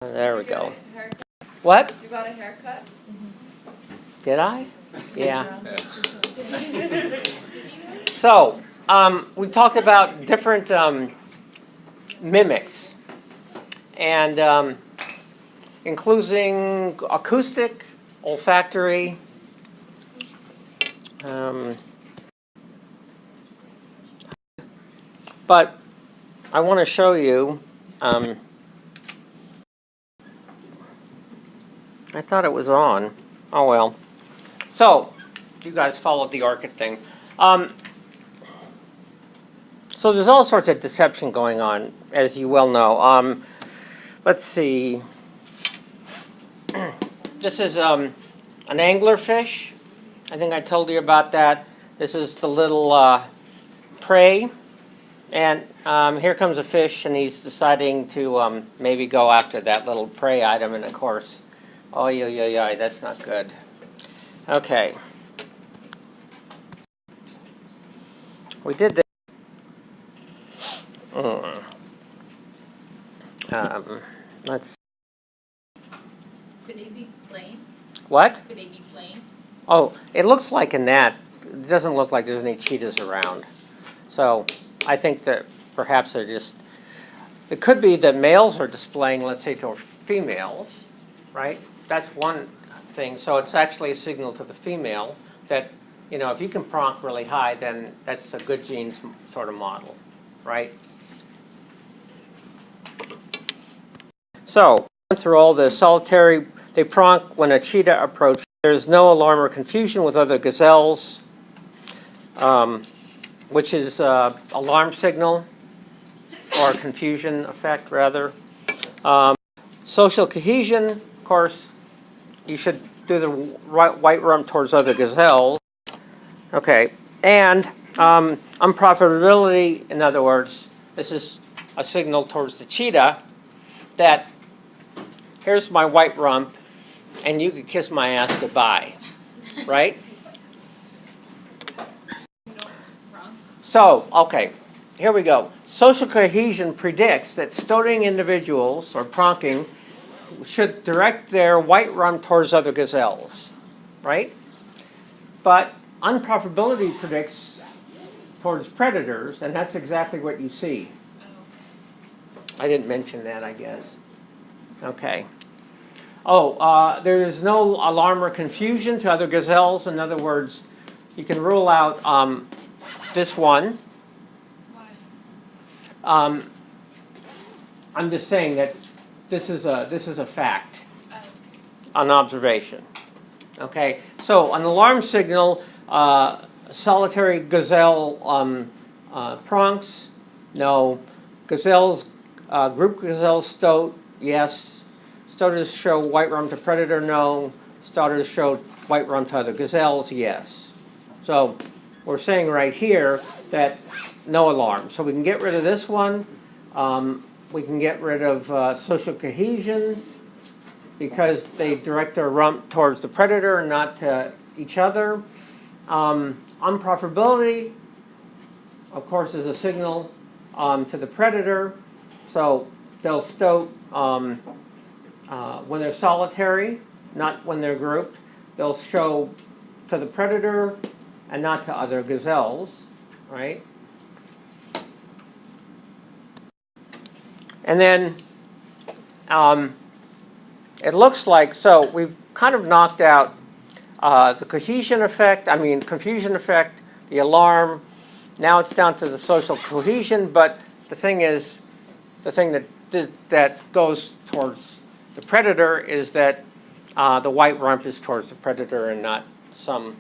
There we go. What? You got a haircut? Did I? Yeah. So, we talked about different mimics, and including acoustic, olfactory, but I want to show you. I thought it was on. Oh well. So, you guys followed the ORCID thing. So there's all sorts of deception going on, as you well know. Let's see. This is an anglerfish. I think I told you about that. This is the little prey. And here comes a fish, and he's deciding to maybe go after that little prey item, and of course, oh, yeah, that's not good. Okay. We did this. Let's. Could they be plain? What? Could they be plain? Oh, it looks like in that. It doesn't look like there's any cheetahs around. So I think that perhaps they're just. It could be that males are displaying, let's say, to females, right? That's one thing. So it's actually a signal to the female that, if you can pronk really high, then that's a good genes sort of model, right? So, through all this solitary, they pronk when a cheetah approaches. There's no alarm or confusion with other gazelles, which is alarm signal, or confusion effect, rather. Social cohesion, of course, you should do the white rump towards other gazelles. Okay, and unprofitability, in other words, this is a signal towards the cheetah that here's my white rump, and you could kiss my ass goodbye, right? So, okay, here we go. Social cohesion predicts that stoating individuals, or pronking, should direct their white rump towards other gazelles, right? But unprofitability predicts towards predators, and that's exactly what you see. I didn't mention that, I guess. Okay. Oh, there is no alarm or confusion to other gazelles. In other words, you can rule out this one. I'm just saying that this is a fact, an observation. Okay. So an alarm signal, solitary gazelle pronks, no. Gazelles, group gazelles stoat, yes. Stoaters show white rump to predator, no. Stoaters show white rump to other gazelles, yes. So we're saying right here that no alarm. So we can get rid of this one. We can get rid of social cohesion because they direct their rump towards the predator and not to each other. Unprofitability, of course, is a signal to the predator. So they'll stoat when they're solitary, not when they're grouped. They'll show to the predator and not to other gazelles, right? And then it looks like, so we've kind of knocked out the confusion effect, the alarm. Now it's down to the social cohesion, but the thing is, the thing that goes towards the predator is that the white rump is towards the predator and not some,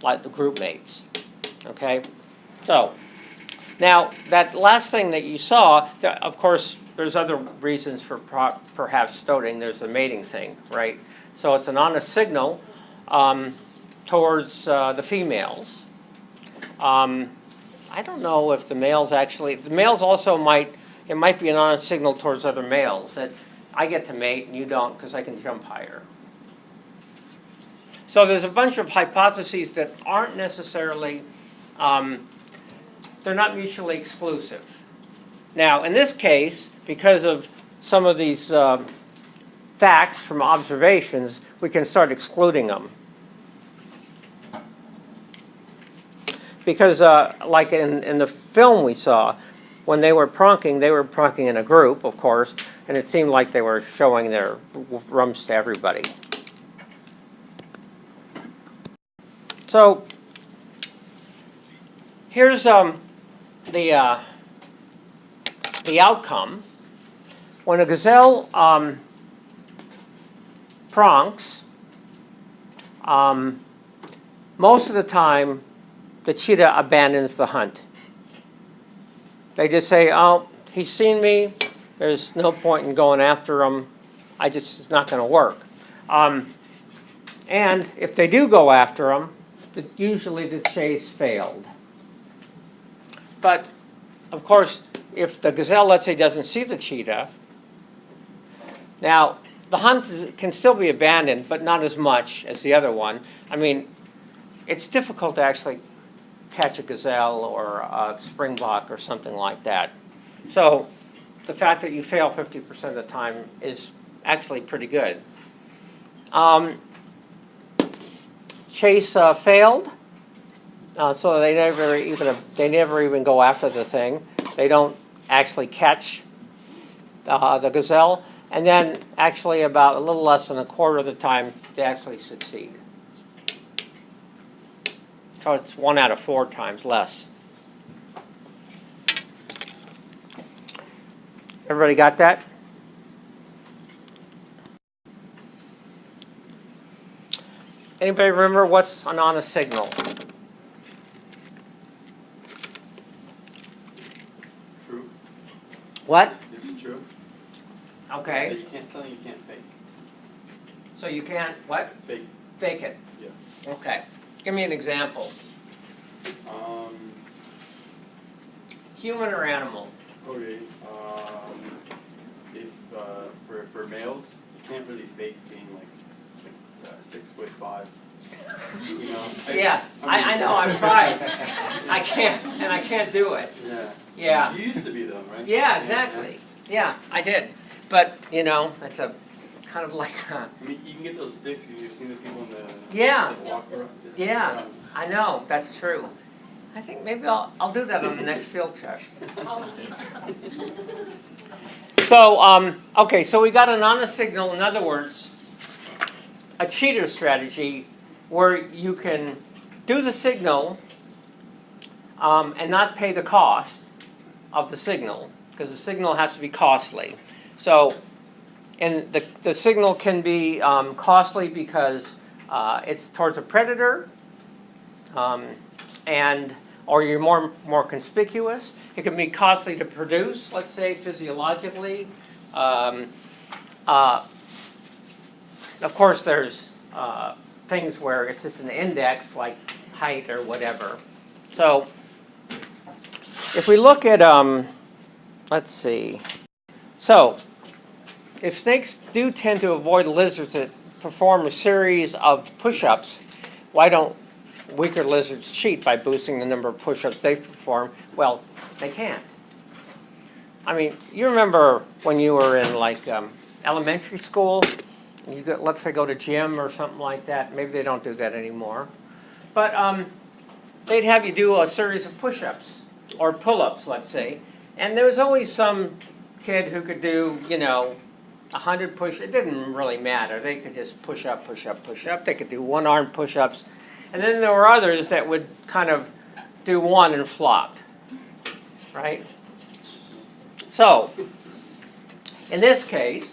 like the group mates. Okay? So, now that last thing that you saw, of course, there's other reasons for perhaps stoating. There's the mating thing, right? So it's an honest signal towards the females. I don't know if the males also might be an honest signal towards other males that I get to mate and you don't because I can jump higher. So there's a bunch of hypotheses that aren't necessarily, they're not mutually exclusive. Now, in this case, because of some of these facts from observations, we can start excluding them. Because like in the film we saw, when they were pronking in a group, of course, and it seemed like they were showing their rumps to everybody. So here's the outcome. When a gazelle pronks, most of the time the cheetah abandons the hunt. They just say, oh, he's seen me, there's no point in going after him, it's not going to work. And if they do go after him, usually the chase failed. But, of course, if the gazelle, let's say, doesn't see the cheetah, now, the hunt can still be abandoned, but not as much as the other one. I mean, it's difficult to actually catch a gazelle or a springbok or something like that. So the fact that you fail 50% of the time is actually pretty good. Chase failed, so they never even go after the thing. They don't actually catch the gazelle, and then actually about a little less than a quarter of the time they actually succeed. So it's 1 out of 4 times less. Everybody got that? Anybody remember what's an honest signal? True. What? It's true. But Okay. you can't tell, you can't fake. So you can't, what? Fake. Fake it. Yeah. Okay. Give me an example. Human or animal? Okay. If for males, you can't really fake being like 6'5". You know. Yeah, I know. I've tried. I can't do it. Yeah. Yeah. You used to be though, right? Yeah, exactly. Yeah, I did. But it's a kind of like. I mean, you can get those sticks. You've seen the people in the. Yeah. The walk around. Yeah, I know. That's true. I think maybe I'll do that on the next field trip. So okay, so we got an honest signal. In other words, a cheater strategy where you can do the signal and not pay the cost of the signal, because the signal has to be costly. So, and the signal can be costly because it's towards a predator, or you're more conspicuous. It can be costly to produce, let's say, physiologically. Of course, there's things where it's just an index, like height or whatever. So if we look at, let's see. So if snakes do tend to avoid lizards that perform a series of push-ups, why don't weaker lizards cheat by boosting the number of push-ups they perform? Well, they can't. I mean, you remember when you were in like elementary school, let's say go to gym or something like that. Maybe they don't do that anymore. But they'd have you do a series of push-ups or pull-ups, let's say. And there was always some kid who could do, 100 push. It didn't really matter. They could just push up, push up, push up. They could do one-arm push-ups. And then there were others that would kind of do one and flop, right? So, in this case,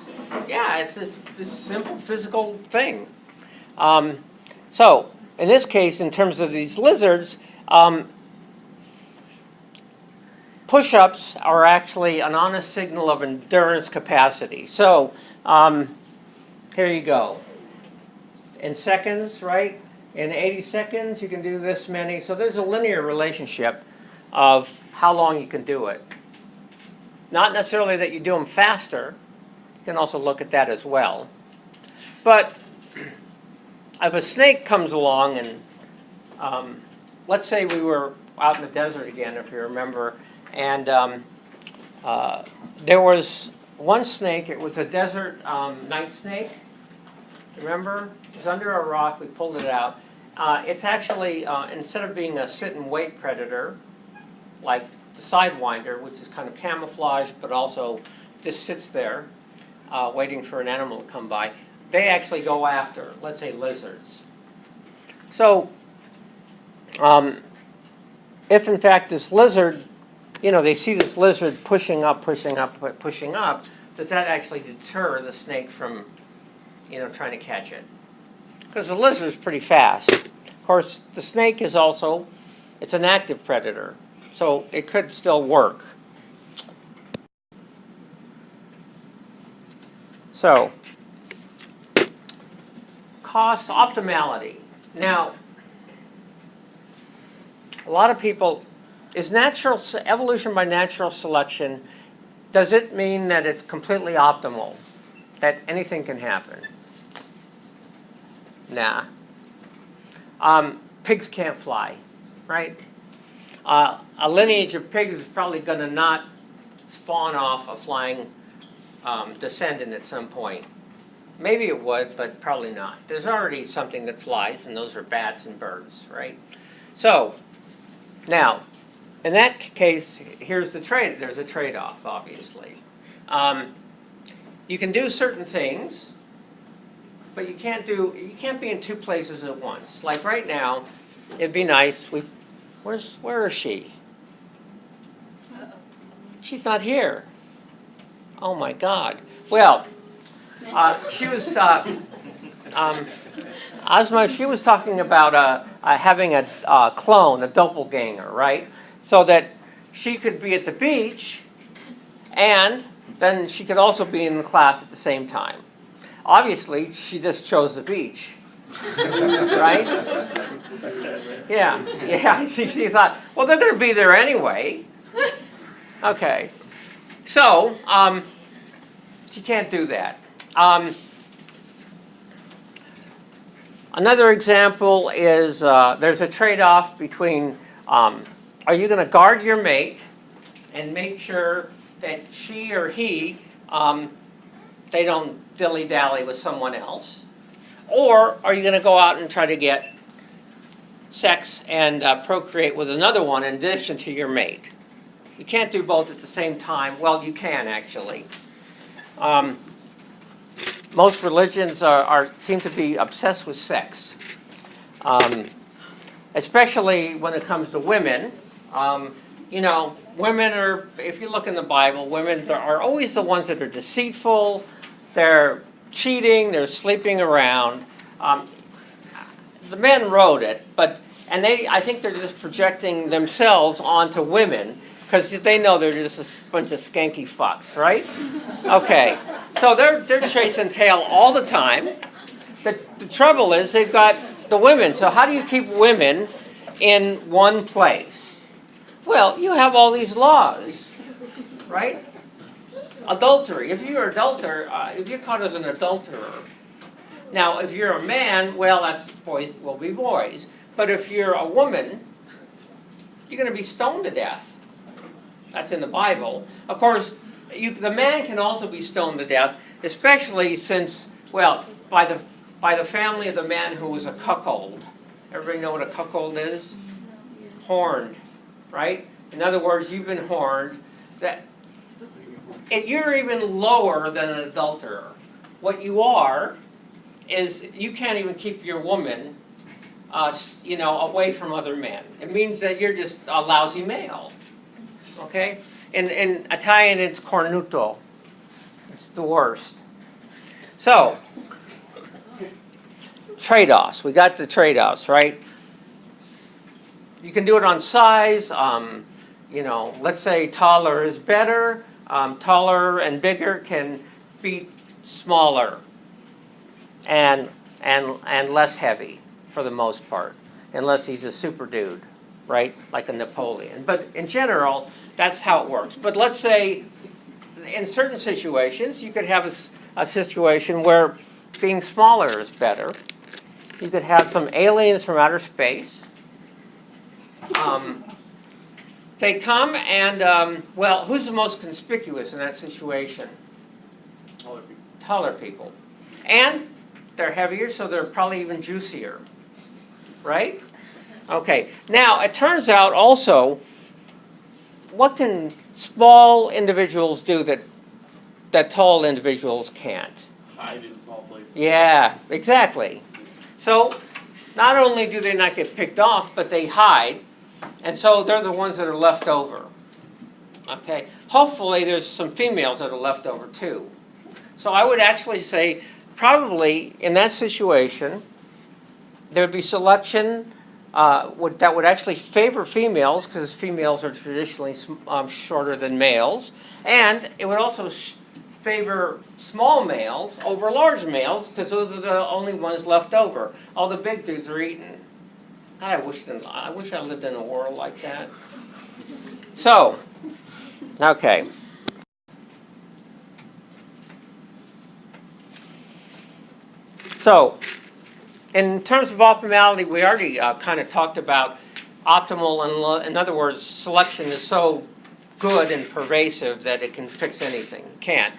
yeah, it's this simple physical thing. So, in this case, in terms of these lizards, push-ups are actually an honest signal of endurance capacity. So, here you go. In seconds, right? In 80 seconds, you can do this many. So there's a linear relationship of how long you can do it. Not necessarily that you do them faster. You can also look at that as well. But if a snake comes along and let's say we were out in the desert again, if you remember, and there was one snake. It was a desert night snake. Remember? It was under a rock. We pulled it out. It's actually, instead of being a sit-and-wait predator, like the sidewinder, which is kind of camouflaged, but also just sits there waiting for an animal to come by, they actually go after, let's say, lizards. So, if in fact this lizard, they see this lizard pushing up, does that actually deter the snake from, trying to catch it? Because the lizard is pretty fast. Of course, the snake is also, it's an active predator, so it could still work. So, cost optimality. Now, a lot of people, is evolution by natural selection, does it mean that it's completely optimal? That anything can happen? Nah. Pigs can't fly, right? A lineage of pigs is probably going to not spawn off a flying descendant at some point. Maybe it would, but probably not. There's already something that flies, and those are bats and birds, right? So, now, in that case, here's the trade. There's a trade-off, obviously. You can do certain things, but you can't be in two places at once. Like right now, it'd be nice. Where is she? Uh-oh. She's not here. Oh my God. Well, she was Ozma. She was talking about having a clone, a doppelganger, right? So that she could be at the beach, and then she could also be in the class at the same time. Obviously, she just chose the beach, right? Yeah. She thought, well, they're going to be there anyway. Okay. So, she can't do that. Another example is there's a trade-off between are you going to guard your mate and make sure that she or he, they don't dilly-dally with someone else? Or are you going to go out and try to get sex and procreate with another one in addition to your mate? You can't do both at the same time. Well, you can, actually. Most religions seem to be obsessed with sex, especially when it comes to women. Women are, if you look in the Bible, women are always the ones that are deceitful, they're cheating, they're sleeping around. The men wrote it, I think they're just projecting themselves onto women, because they know they're just a bunch of skanky fucks, right? Okay, so they're chasing tail all the time. The trouble is they've got the women. So how do you keep women in one place? Well, you have all these laws, right? Adultery. If you're if you're caught as an adulterer, now if you're a man, well, that's boys will be boys. But if you're a woman, you're going to be stoned to death. That's in the Bible. Of course, the man can also be stoned to death, especially since, well, by the family of the man who was a cuckold. Everybody know what a cuckold is? Horned, right? In other words, you've been horned. You're even lower than an adulterer. What you are is you can't even keep your woman, away from other men. It means that you're just a lousy male. Okay? In Italian, it's cornuto. It's the worst. So, trade-offs. We got the trade-offs, right? You can do it on size. Let's say taller is better. Taller and bigger can beat smaller and less heavy for the most part, unless he's a super dude, right? Like a Napoleon. But in general, that's how it works. But let's say in certain situations, you could have a situation where being smaller is better. You could have some aliens from outer space. They come and, who's the most conspicuous in that situation? Taller people. Taller people. And they're heavier, so they're probably even juicier. Right? Okay. Now, it turns out also, what can small individuals do that tall individuals can't? Hide in small places. Yeah, exactly. So, not only do they not get picked off, but they hide, and so they're the ones that are left over. Okay? Hopefully there's some females that are left over too. So I would actually say, probably in that situation, there would be selection that would actually favor females, because females are traditionally shorter than males, and it would also favor small males over large males, because those are the only ones left over. All the big dudes are eaten. God, I wish I lived in a world like that. So, okay. So, in terms of optimality, we already kind of talked about optimal. In other words, selection is so good and pervasive that it can fix anything. It can't.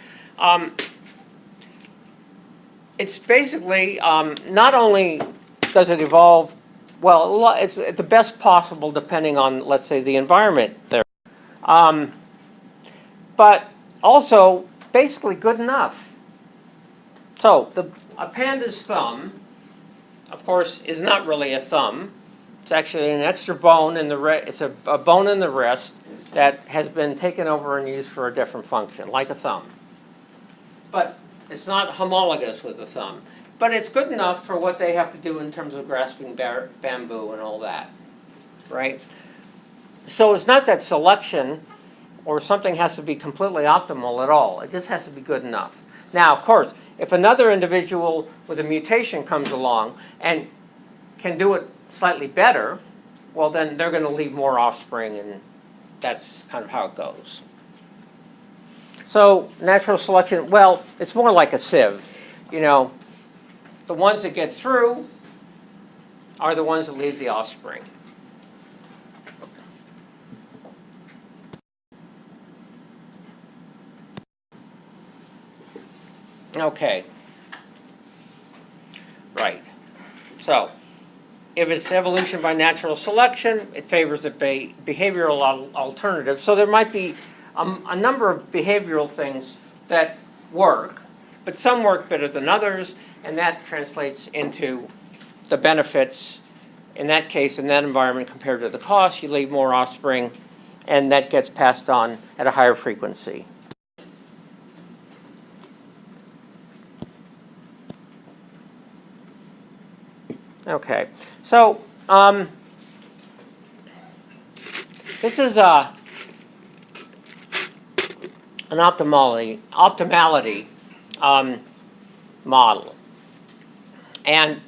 It's basically not only does it evolve, well, it's the best possible depending on, let's say, the environment there, but also basically good enough. So a panda's thumb, of course, is not really a thumb. It's actually an extra bone in the it's a bone in the wrist that has been taken over and used for a different function, like a thumb. But it's not homologous with a thumb. But it's good enough for what they have to do in terms of grasping bamboo and all that, right? So it's not that selection or something has to be completely optimal at all. It just has to be good enough. Now, of course, if another individual with a mutation comes along and can do it slightly better, well, then they're going to leave more offspring, and that's kind of how it goes. So natural selection, well, it's more like a sieve. You know, the ones that get through are the ones that leave the offspring. Okay. Right. So, if it's evolution by natural selection, it favors the behavioral alternative. So there might be a number of behavioral things that work, but some work better than others, and that translates into the benefits. In that case, in that environment, compared to the cost, you leave more offspring, and that gets passed on at a higher frequency. Okay, so this is an optimality model, and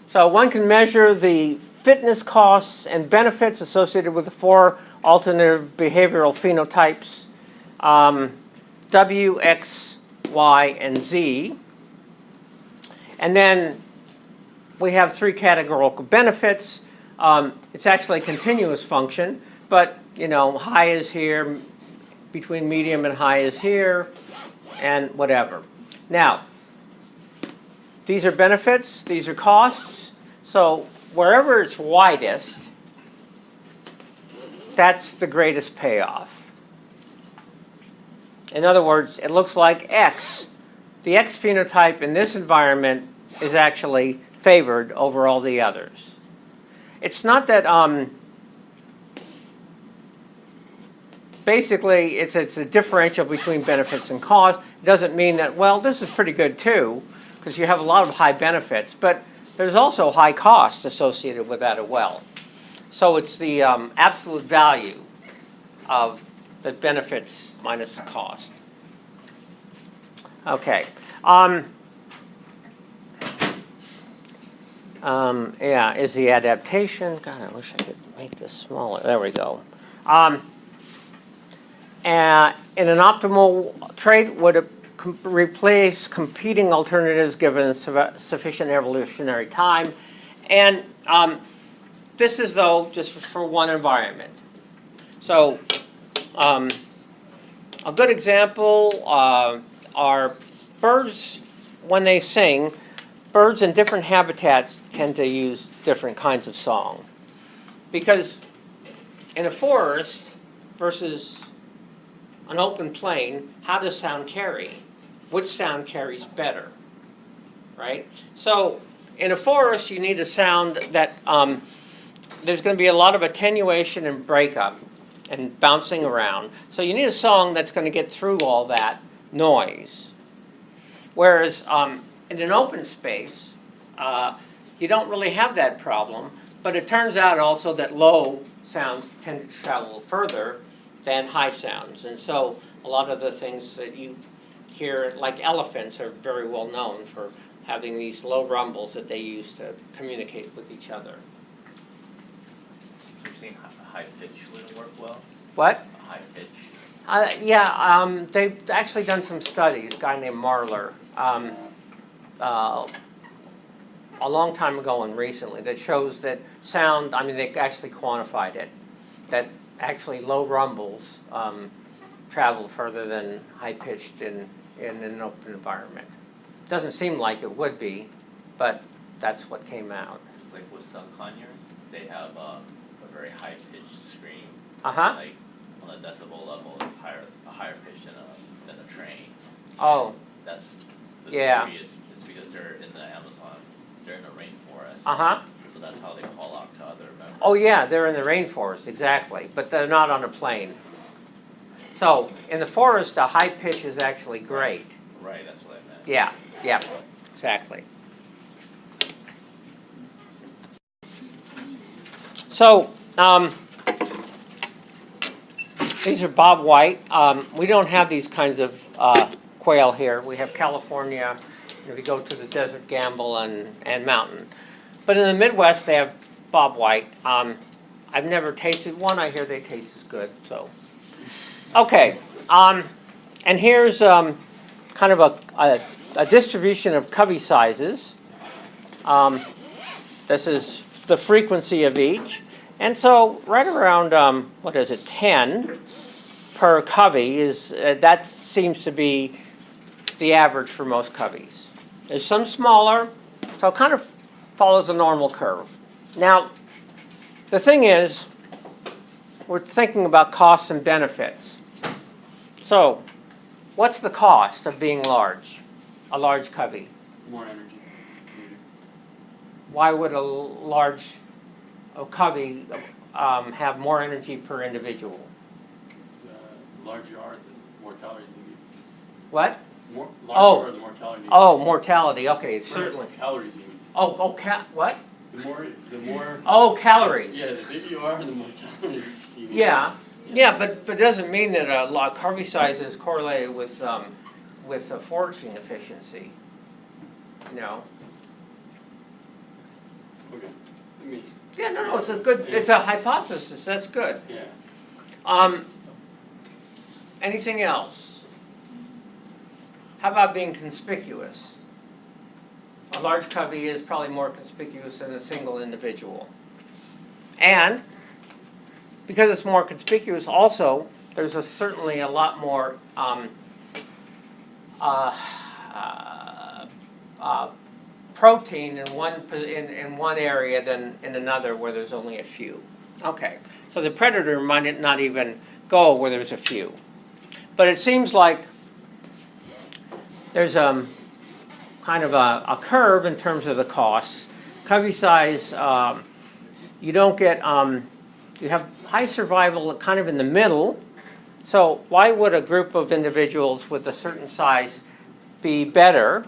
so one can measure the fitness costs and benefits associated with the four alternative behavioral phenotypes, W, X, Y, and Z. And then we have three categorical benefits. It's actually a continuous function, but you know, high is here, between medium and high is here, and whatever. Now, these are benefits, these are costs. So wherever it's widest, that's the greatest payoff. In other words, it looks like X. The X phenotype in this environment is actually favored over all the others. It's not that, basically, it's a differential between benefits and cost. It doesn't mean that, well, this is pretty good too, because you have a lot of high benefits, but there's also high cost associated with that as well. So it's the absolute value of the benefits minus the cost. Okay. Yeah, is the adaptation? God, I wish I could make this smaller. There we go. In an optimal trait, would it replace competing alternatives given sufficient evolutionary time? And this is, though, just for one environment. So a A good example are birds when they sing. Birds in different habitats tend to use different kinds of song. Because in a forest versus an open plain, how does sound carry? Which sound carries better, right? So in a forest, you need a sound that there's going to be a lot of attenuation and breakup and bouncing around. So you need a song that's going to get through all that noise. Whereas in an open space, you don't really have that problem. But it turns out also that low sounds tend to travel further than high sounds. And so a lot of the things that you hear, like elephants, are very well known for having these low rumbles that they use to communicate with each other. You're saying a high pitch wouldn't work well? What? A high pitch? They've actually done some studies, a guy named Marler, a long time ago and recently, that shows that sound, they actually quantified it, that actually low rumbles travel further than high-pitched in an open environment. Doesn't seem like it would be, but that's what came out. Like with some conures, they have a very high pitched scream. Uh-huh. Like on a decibel level, it's a higher pitch than a train. Oh, That's the Yeah. theory is because they're in the Amazon, they're in the rainforest. uh-huh. So that's how they call out to other members. Oh, yeah, they're in the rainforest, exactly, but they're not on a plane. So in the forest, a high pitch is actually great. Right, that's what I meant. Yeah, exactly. So, these are Bob White. We don't have these kinds of quail here. We have California, if you go to the desert gamble and mountain. But in the Midwest, they have Bob White. I've never tasted one. I hear they taste as good, so. Okay, and here's kind of a distribution of covey sizes. This is the frequency of each. And so right around, 10 per covey is, that seems to be the average for most coveys. There's some smaller, so it kind of follows a normal curve. Now, the thing is, we're thinking about costs and benefits. So, what's the cost of being large, a large covey? More energy needed. Why would a covey have more energy per individual? Larger yard, the more calories you need. What? Larger yard, the more calories you need. Oh, mortality. Okay, certainly. Calories you need. What? The more. Oh, calories. Yeah, the bigger you are, the more calories you need. Yeah, but it doesn't mean that a lot covey size is correlated with foraging efficiency. No. Okay. I mean, Yeah, no, it's it's a hypothesis. That's good. yeah. Anything else? How about being conspicuous? A large covey is probably more conspicuous than a single individual. And because it's more conspicuous, also, there's certainly a lot more protein in one area than in another where there's only a few. Okay, so the predator might not even go where there's a few. But it seems like there's kind of a curve in terms of the costs. Covey size, you don't get, you have high survival kind of in the middle. So why would a group of individuals with a certain size be better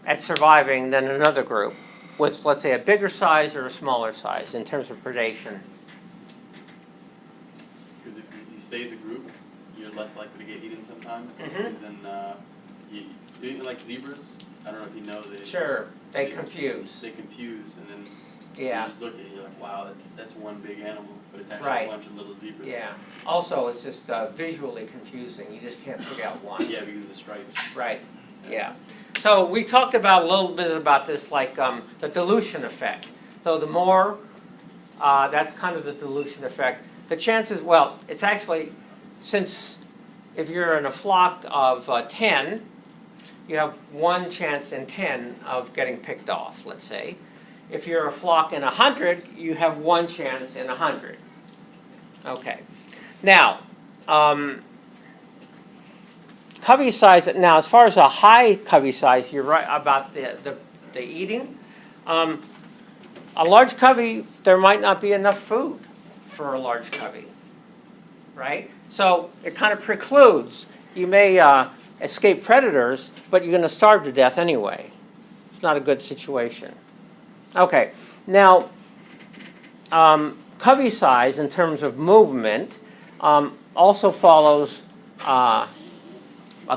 at surviving than another group with, let's say, a bigger size or a smaller size in terms of predation? Because if you stay as a group, you're less likely to get eaten sometimes. Mhm. Because then, like zebras, I don't know if you know, Sure, they confuse. They confuse, and then Yeah. you just look at it, you're like, wow, that's one big animal, but it's actually Right. a bunch of little zebras. Yeah. Also, it's just visually confusing. You just can't pick out one. Yeah, because of the stripes. Right. Yeah. So we talked about a little bit about this, like the dilution effect. So the more, that's kind of the dilution effect. The chances, well, it's actually, since if you're in a flock of 10, you have 1 chance in 10 of getting picked off, let's say. If you're a flock in 100, you have 1 chance in 100. Okay. Now, covey size, now as far as a high covey size, you're right about the eating. A large covey, there might not be enough food for a large covey, right? So it kind of precludes, you may escape predators, but you're going to starve to death anyway. It's not a good situation. Okay, now covey size in terms of movement also follows a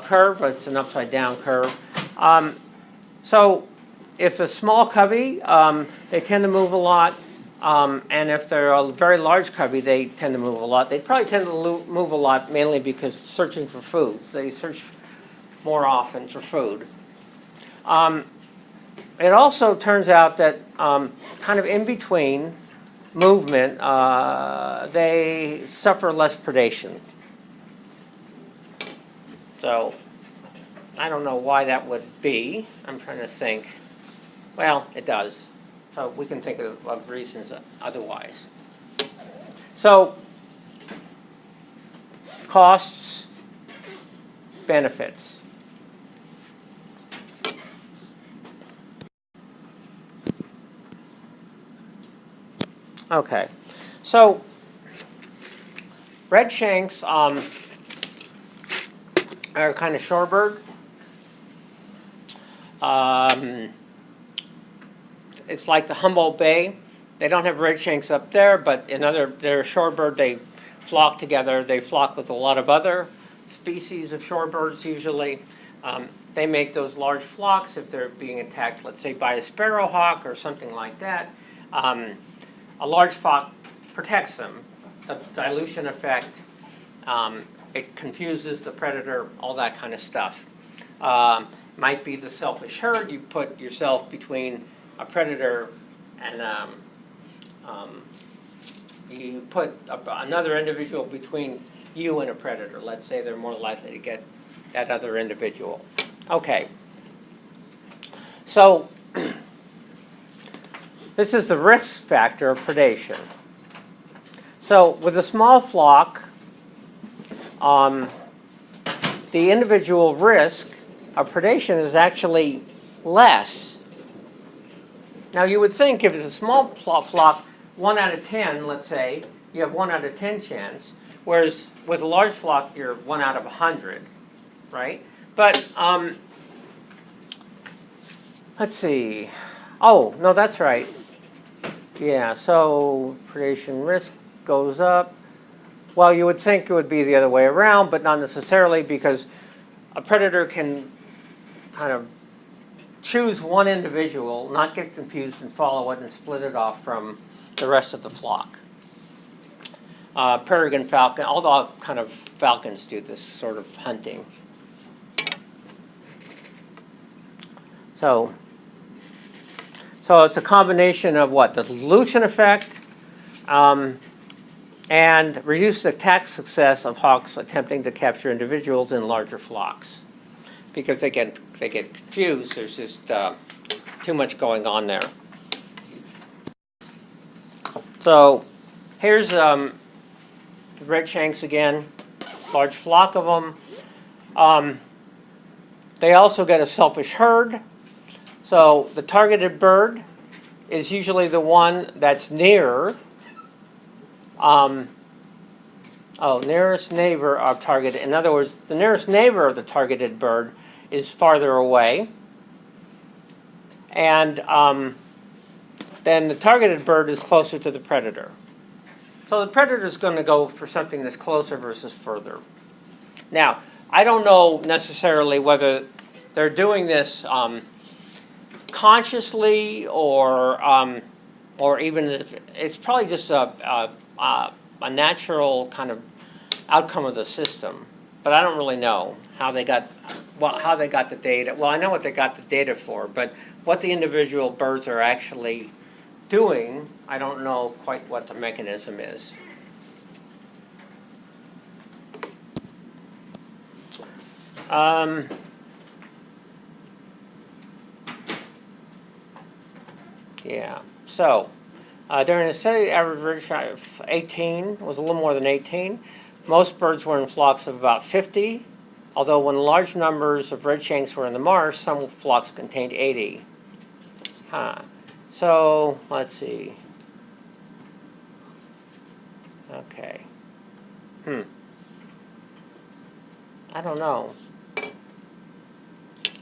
curve, but it's an upside down curve. So if a small covey, they tend to move a lot, and if they're a very large covey, they tend to move a lot. They probably tend to move a lot mainly because searching for food. They search more often for food. It also turns out that kind of in between movement, they suffer less predation. So I don't know why that would be. I'm trying to think. Well, it does. So we can think of reasons otherwise. So costs, benefits. Okay, so red shanks are kind of shorebird. It's like the Humboldt Bay. They don't have red shanks up there, but they're a shorebird. They flock together. They flock with a lot of other species of shorebirds usually. They make those large flocks if they're being attacked, let's say, by a sparrowhawk or something like that. A large flock protects them. The dilution effect, it confuses the predator, all that kind of stuff. Might be the selfish herd. You put yourself between a predator and you put another individual between you and a predator. Let's say they're more likely to get that other individual. Okay. So this is the risk factor of predation. So with a small flock, the individual risk of predation is actually less. Now you would think if it's a small flock, 1 out of 10, let's say, you have 1 out of 10 chance, whereas with a large flock, you're 1 out of 100, right? But let's see. Oh, no, that's right. Yeah, so predation risk goes up. Well, you would think it would be the other way around, but not necessarily, because a predator can kind of choose one individual, not get confused and follow it and split it off from the rest of the flock. Peregrine falcon, all kind of falcons do this sort of hunting. So it's a combination of what? The dilution effect and reduced attack success of hawks attempting to capture individuals in larger flocks. Because they get confused, there's just too much going on there. So here's the red shanks again, large flock of them. They also get a selfish herd. So the targeted bird is usually the one that's near. Nearest neighbor of targeted. In other words, the nearest neighbor of the targeted bird is farther away. And then the targeted bird is closer to the predator. So the predator is going to go for something that's closer versus further. Now, I don't know necessarily whether they're doing this consciously or even it's probably just a natural kind of outcome of the system. But I don't really know how they got the data. Well, I know what they got the data for, but what the individual birds are actually doing, I don't know quite what the mechanism is. Yeah, so during the study, the average bird of 18 was a little more than 18. Most birds were in flocks of about 50, although when large numbers of redshanks were in the marsh, some flocks contained 80. So, let's see. Okay. I don't know.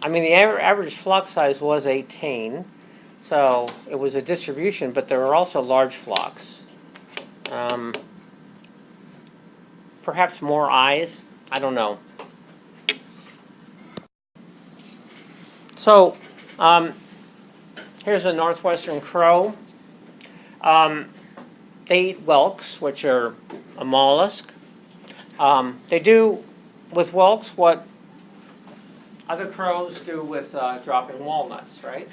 I mean, the average flock size was 18, so it was a distribution, but there were also large flocks. Perhaps more eyes? I don't know. So, here's a northwestern crow. They eat whelks, which are a mollusk. They do with whelks what other crows do with dropping walnuts, right?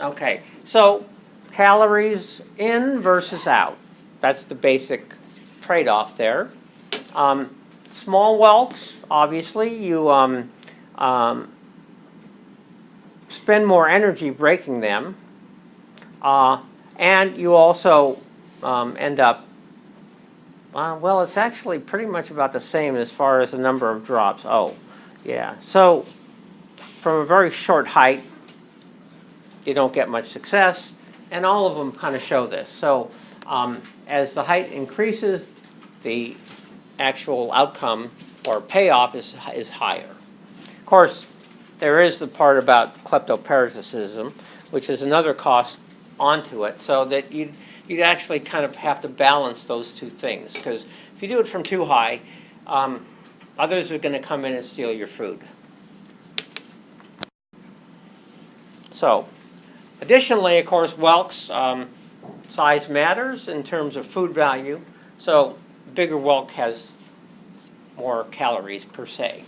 Okay, so calories in versus out. That's the basic trade-off there. Small whelks, obviously, you spend more energy breaking them, and you also end up, well, it's actually pretty much about the same as far as the number of drops. Oh, yeah. So from a very short height, you don't get much success, and all of them kind of show this. So as the height increases, the actual outcome or payoff is higher. Of course, there is the part about kleptoparasitism, which is another cost onto it, so that you'd actually kind of have to balance those two things, because if you do it from too high, others are going to come in and steal your food. So, additionally, of course, whelks, size matters in terms of food value, so bigger whelk has more calories per se.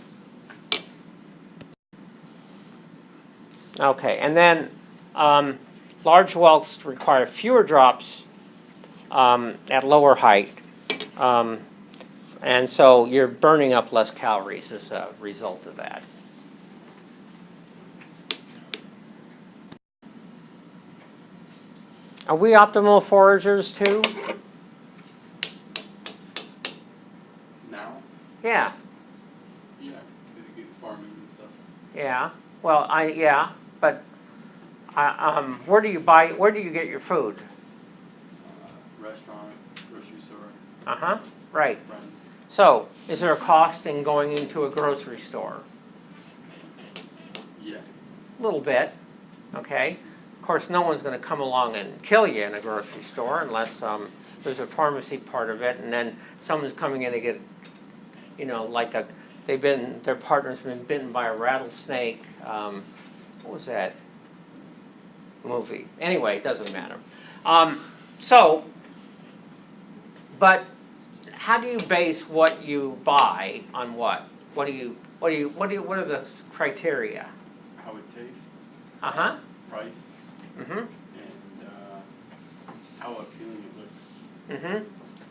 Okay, and then large whelks require fewer drops at lower height, and so you're burning up less calories as a result of that. Are we optimal foragers too? Now? Yeah. Yeah, because you get farming and stuff. Yeah. Well, but where do you get your food? Restaurant, grocery store, Right. friends. So, is there a cost in going into a grocery store? Yeah. A little bit. Okay. Of course, no one's going to come along and kill you in a grocery store unless there's a pharmacy part of it, and then someone's coming in to get, like their partner's been bitten by a rattlesnake. What was that movie? Anyway, it doesn't matter. But how do you base what you buy on what? What are the criteria? How it tastes, price, Mm-hmm. and how appealing it looks.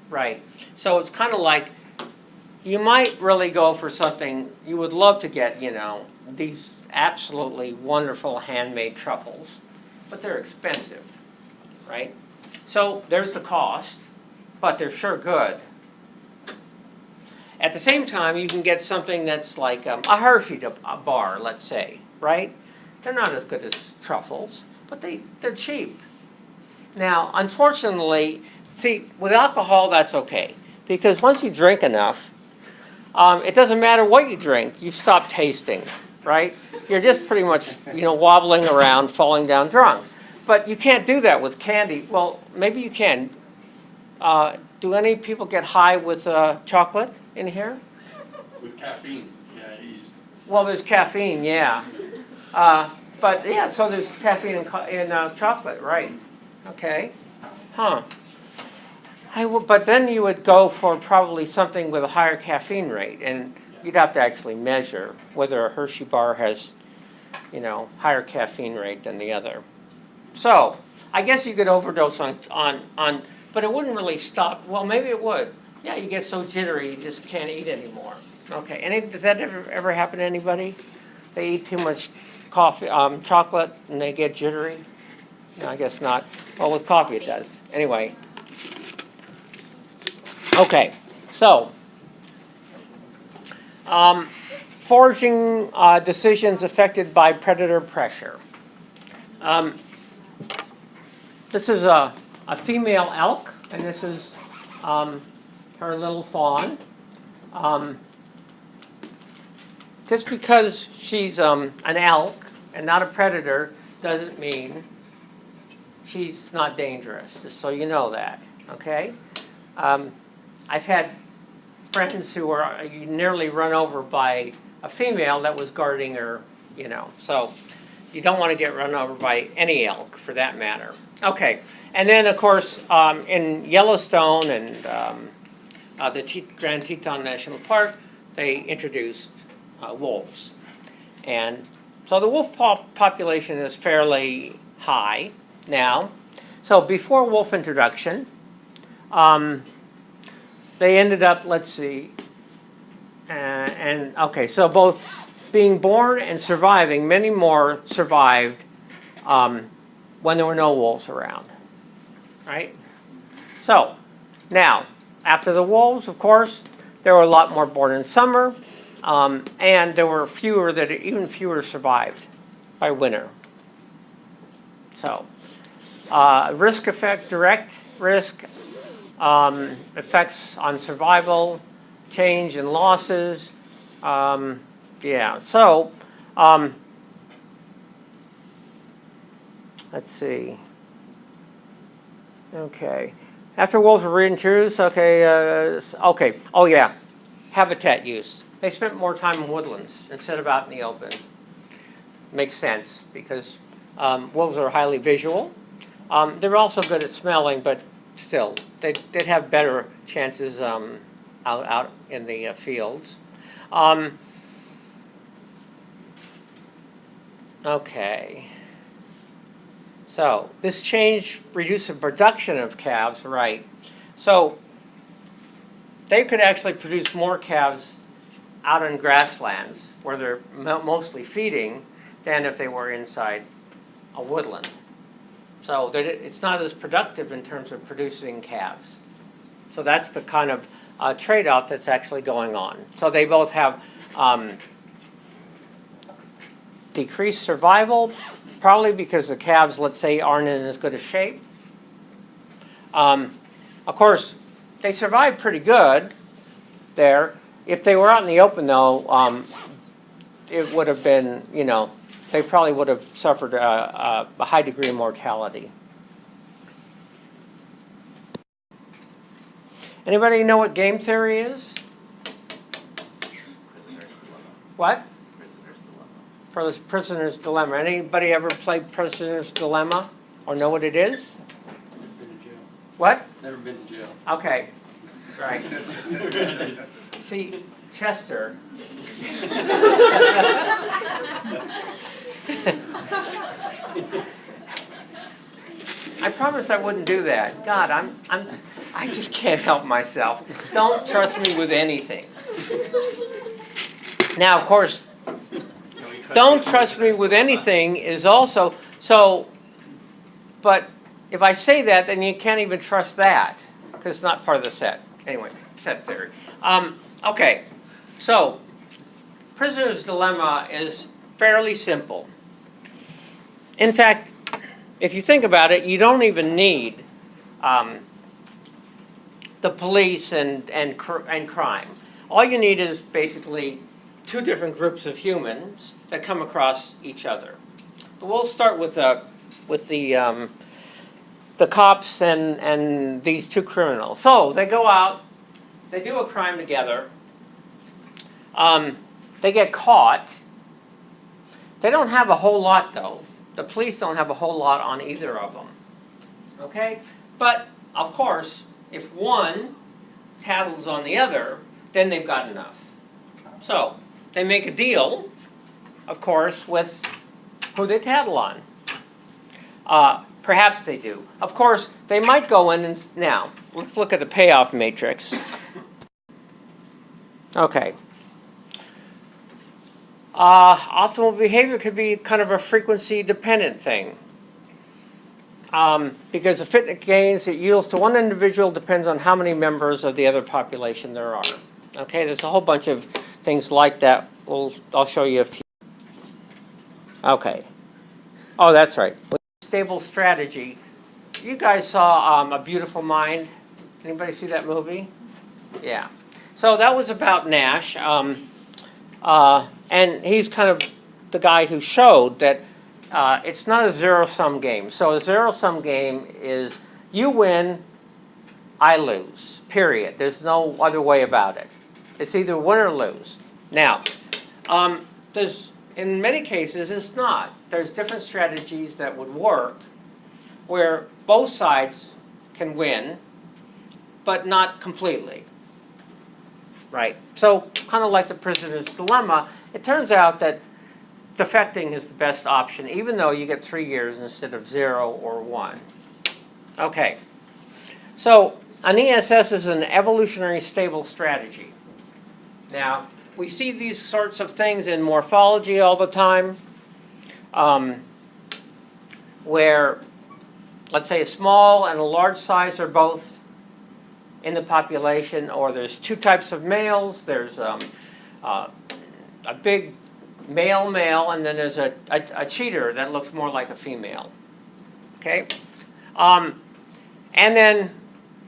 Right. So it's kind of like you might really go for something you would love to get, these absolutely wonderful handmade truffles, but they're expensive, right? So there's the cost, but they're sure good. At the same time, you can get something that's like a Hershey bar, let's say, right? They're not as good as truffles, but they're cheap. Now, unfortunately, see, with alcohol, that's okay, because once you drink enough, it doesn't matter what you drink, you stop tasting, right? You're just pretty much, wobbling around, falling down drunk. But you can't do that with candy. Well, maybe you can. Do any people get high with chocolate in here? With caffeine, yeah, you just... Well, there's caffeine, yeah. But yeah, so there's caffeine in chocolate, right? Okay. But then you would go for probably something with a higher caffeine rate, and you'd have to actually measure whether a Hershey bar has, higher caffeine rate than the other. So I guess you could overdose on, but it wouldn't really stop. Well, maybe it would. Yeah, you get so jittery you just can't eat anymore. Okay, does that ever happen to anybody? They eat too much coffee, chocolate, and they get jittery? No, I guess not. Well, with coffee it does. Anyway. Okay, so, foraging decisions affected by predator pressure. This is a female elk, and this is her little fawn. Just because she's an elk and not a predator doesn't mean she's not dangerous, just so you know that, okay? I've had friends who were nearly run over by a female that was guarding her, so you don't want to get run over by any elk for that matter. Okay, and then of course in Yellowstone and the Grand Teton National Park, they introduced wolves. And so the wolf population is fairly high now. So before wolf introduction, they ended up, let's see, okay, so both being born and surviving, many more survived when there were no wolves around, right? So, now, after the wolves, of course, there were a lot more born in summer, and there were even fewer survived by winter. So, risk effect, direct risk, effects on survival, change in losses, yeah, so, let's see. Okay. After wolves were reintroduced, okay, oh yeah, habitat use. They spent more time in woodlands instead of out in the open. Makes sense, because wolves are highly visual. They're also good at smelling, but still, they'd have better chances out in the fields. Okay. So, this change reduced the production of calves, right. So, they could actually produce more calves out in grasslands, where they're mostly feeding, than if they were inside a woodland. So, it's not as productive in terms of producing calves. So, that's the kind of trade-off that's actually going on. So, they both have decreased survival, probably because the calves, let's say, aren't in as good a shape. Of course, they survived pretty good there. If they were out in the open, though, it would have been, they probably would have suffered a high degree of mortality. Anybody know what game theory is? Prisoner's Dilemma. What? Prisoner's Dilemma. For the Prisoner's Dilemma. Anybody ever played Prisoner's Dilemma or know what it is? Never been to jail. What? Never been to jail. Okay, right. See, Chester. I promised I wouldn't do that. God, I just can't help myself. Don't trust me with anything. Now, of course, don't trust me with anything is also, so, but if I say that, then you can't even trust that, because it's not part of the set. Anyway, set theory. Okay, so, Prisoner's Dilemma is fairly simple. In fact, if you think about it, you don't even need the police and crime. All you need is basically two different groups of humans that come across each other. But we'll start with the cops and these two criminals. So they go out, they do a crime together. They get caught. They don't have a whole lot, though. The police don't have a whole lot on either of them. Okay? But, of course, if one tattles on the other, then they've got enough. So, they make a deal, of course, with who they tattle on. Perhaps they do. Of course, they might go in and... Now, let's look at the payoff matrix. Okay. Optimal behavior could be kind of a frequency-dependent thing. Because the fitness gains it yields to one individual depends on how many members of the other population there are. Okay, there's a whole bunch of things like that. I'll show you a few. Okay. Oh, that's right. Stable strategy. You guys saw A Beautiful Mind. Anybody see that movie? Yeah. So that was about Nash. And he's kind of the guy who showed that it's not a zero-sum game. So a zero-sum game is you win, I lose, period. There's no other way about it. It's either win or lose. Now, in many cases, it's not. There's different strategies that would work where both sides can win, but not completely. Right? So, kind of like the prisoner's dilemma, it turns out that defecting is the best option, even though you get 3 years instead of 0 or 1. Okay. So, an ESS is an evolutionary stable strategy. Now, we see these sorts of things in morphology all the time, where, let's say, a small and a large size are both in the population, or there's two types of males. There's a big male, and then there's a cheater that looks more like a female. Okay? And then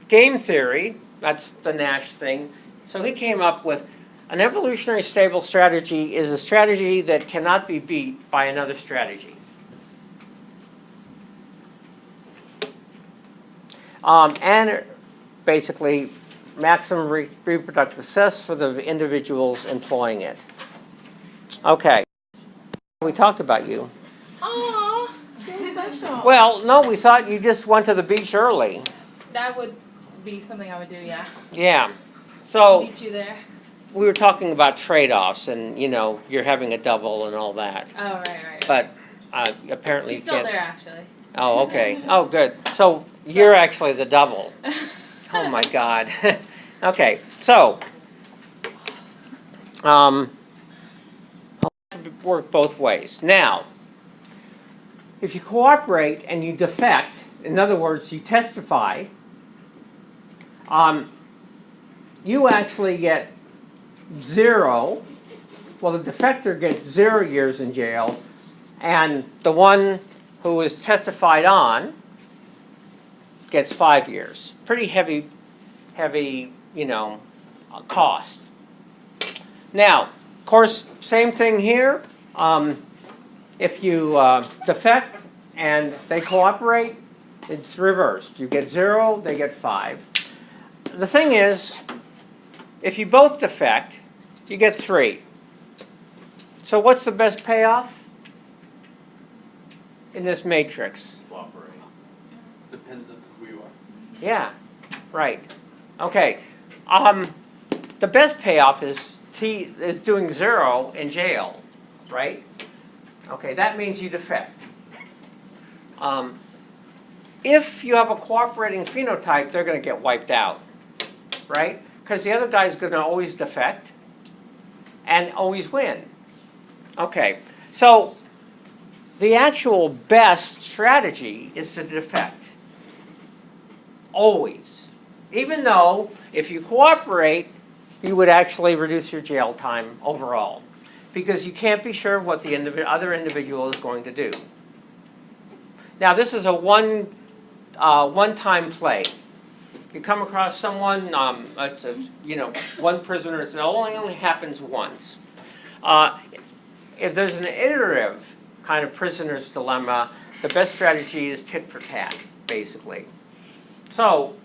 game theory, that's the Nash thing. So he came up with an evolutionary stable strategy is a strategy that cannot be beat by another strategy. And basically, maximum reproductive success for the individuals employing it. Okay. We talked about you. Aw, so special. Well, no, we thought you just went to the beach early. That would be something I would do, yeah. Yeah. So Meet you there. we were talking about trade-offs, and you're having a double and all that. Oh, right. But apparently She's you still can't. there, actually. Oh, okay. Oh, good. So you're actually the double. Oh my God. Okay, so work both ways. Now, if you cooperate and you defect, in other words, you testify, you actually get 0. Well, the defector gets 0 years in jail, and the one who was testified on gets 5 years. Pretty heavy, cost. Now, of course, same thing here. If you defect and they cooperate, it's reversed. You get 0, they get 5. The thing is, if you both defect, you get 3. So what's the best payoff in this matrix? Cooperate. Depends on who you are. Yeah, right. Okay. The best payoff is doing 0 in jail, right? Okay, that means you defect. If you have a cooperating phenotype, they're going to get wiped out, right? Because the other guy is going to always defect and always win. Okay, so the actual best strategy is to defect. Always. Even though if you cooperate, you would actually reduce your jail time overall. Because you can't be sure what the other individual is going to do. Now, this is a one-time play. You come across someone, one prisoner, it only happens once. If there's an iterative kind of prisoner's dilemma, the best strategy is tit for tat, basically. So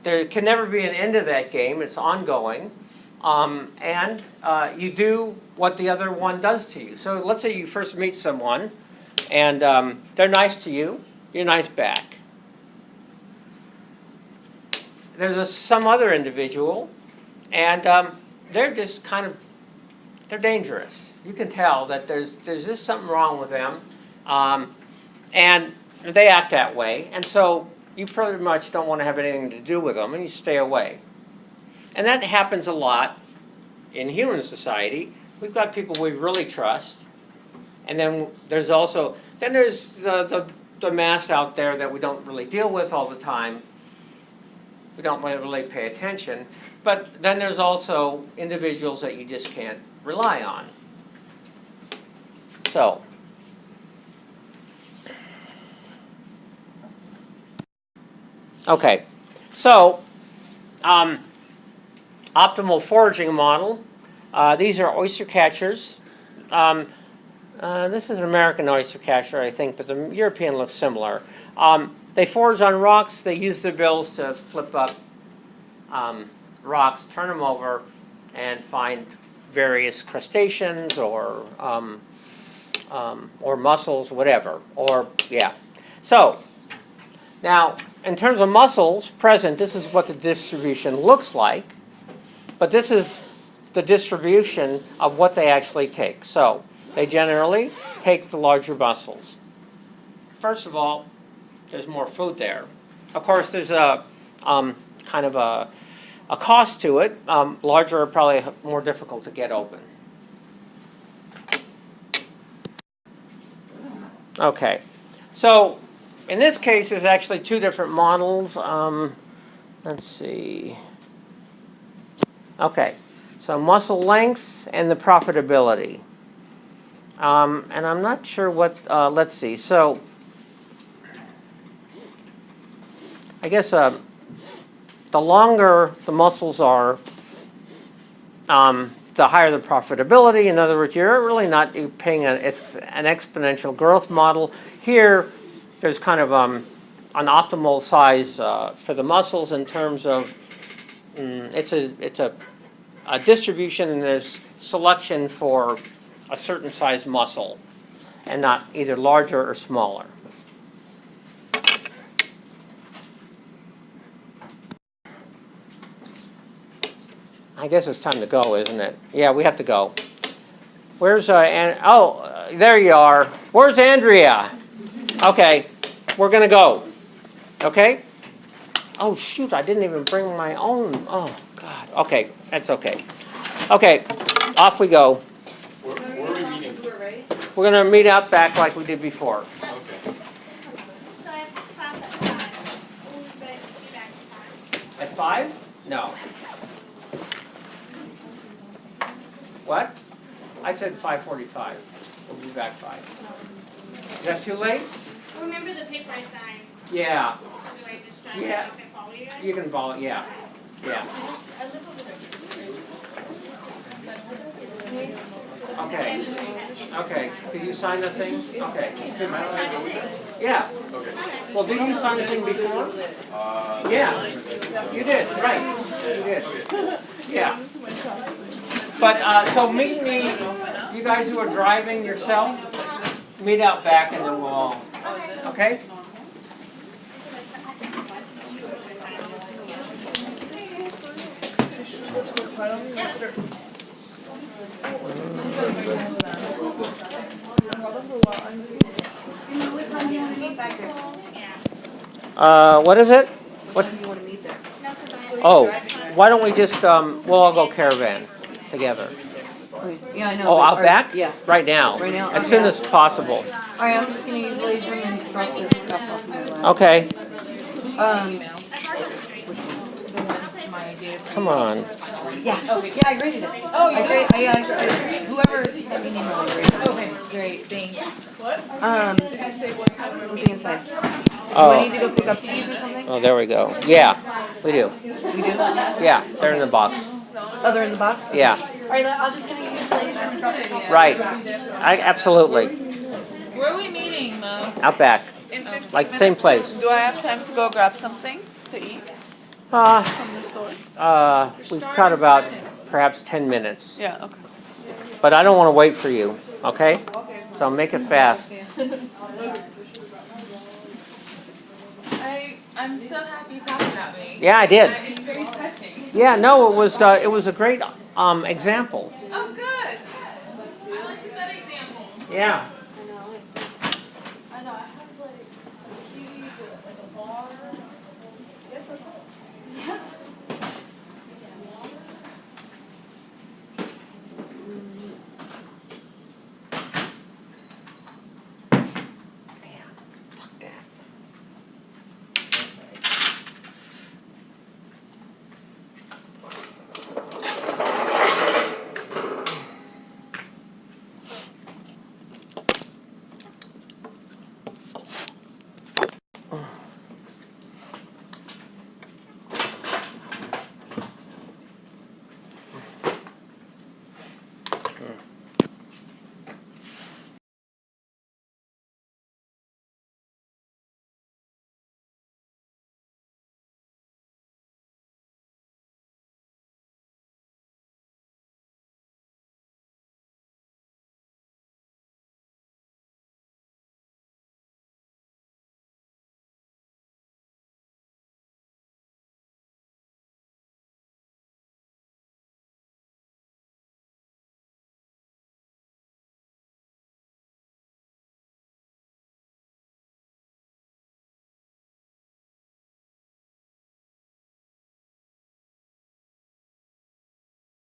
there can never be an end to that game. It's ongoing. And you do what the other one does to you. So let's say you first meet someone, and they're nice to you. You're nice back. There's some other individual, and they're just they're dangerous. You can tell that there's just something wrong with them, and they act that way. And so you pretty much don't want to have anything to do with them, and you stay away. And that happens a lot in human society. we've got people we really trust. And then there's also, there's the mass out there that we don't really deal with all the time. We don't really pay attention. But then there's also individuals that you just can't rely on. So, okay, so optimal foraging model. These are oyster catchers. This is an American oyster catcher, I think, but the European looks similar. They forage on rocks. They use their bills to flip up rocks, turn them over, and find various crustaceans or mussels, whatever. So now, in terms of mussels present, this is what the distribution looks like. But this is the distribution of what they actually take. So they generally take the larger mussels. First of all, there's more food there. Of course, there's a kind of a cost to it. Larger are probably more difficult to get open. Okay, so in this case, there's actually two different models. Let's see. Okay, so mussel length and the profitability. And I'm not sure what, let's see. So I guess the longer the mussels are, the higher the profitability. In other words, you're really not paying it's an exponential growth model. Here, there's kind of an optimal size for the mussels in terms of it's a distribution, and there's selection for a certain size mussel, and not either larger or smaller. I guess it's time to go, isn't it? Yeah, we have to go. Where's there you are. Where's Andrea? Okay, we're gonna go. Okay? Oh shoot, I didn't even bring my own. Oh God. Okay, that's okay. Okay, off we go. Where are we meeting? We're gonna meet up back like we did before. Okay. So I have class at 5. Will you be back at 5? At 5? No. What? I said 5:45. We'll be back 5. Is that too late? Remember the paper I signed? Yeah. Do I just drive Yeah. myself and follow you guys? You can follow. Yeah. Yeah. Okay. Okay. Did you sign the thing? Okay. Yeah. Okay. Well, didn't you sign the thing before? Yeah. You did. Right. You did. Yeah. But so meet me, you guys who are driving yourself, meet out back and then we'll all, okay? What time do you want to meet back there? What is it? What? Do you want to meet there? Oh, why don't we just, we'll all go caravan together. Yeah, I know. Oh, but out back? Yeah. Right now. Right now? As soon as possible. All right, I'm just gonna use laser and drop this stuff off my lap. Okay, My idea. come on. Yeah. Yeah, I graded it. Oh, you whoever sent me an email, I graded it. Okay, great, thanks. What was I gonna say? Do I Oh, need to go pick up keys or something? oh, there we go. Yeah, we do. We do? Yeah, they're in the box. Oh, they're in the box? Yeah, All right, I'm just gonna use laser and drop this off. right. Absolutely. Where are we meeting, Mo? Out back. In 15 Like minutes. same place. Do I have time to go grab something to eat Uh, from the store? we've got about perhaps 10 minutes. Yeah, okay. But I don't want to wait for you, okay? So make it fast. I'm so happy you talked about me. Yeah, I did. It's very touching. Yeah, no, it was a great example. Oh, good. I like to set examples. Yeah.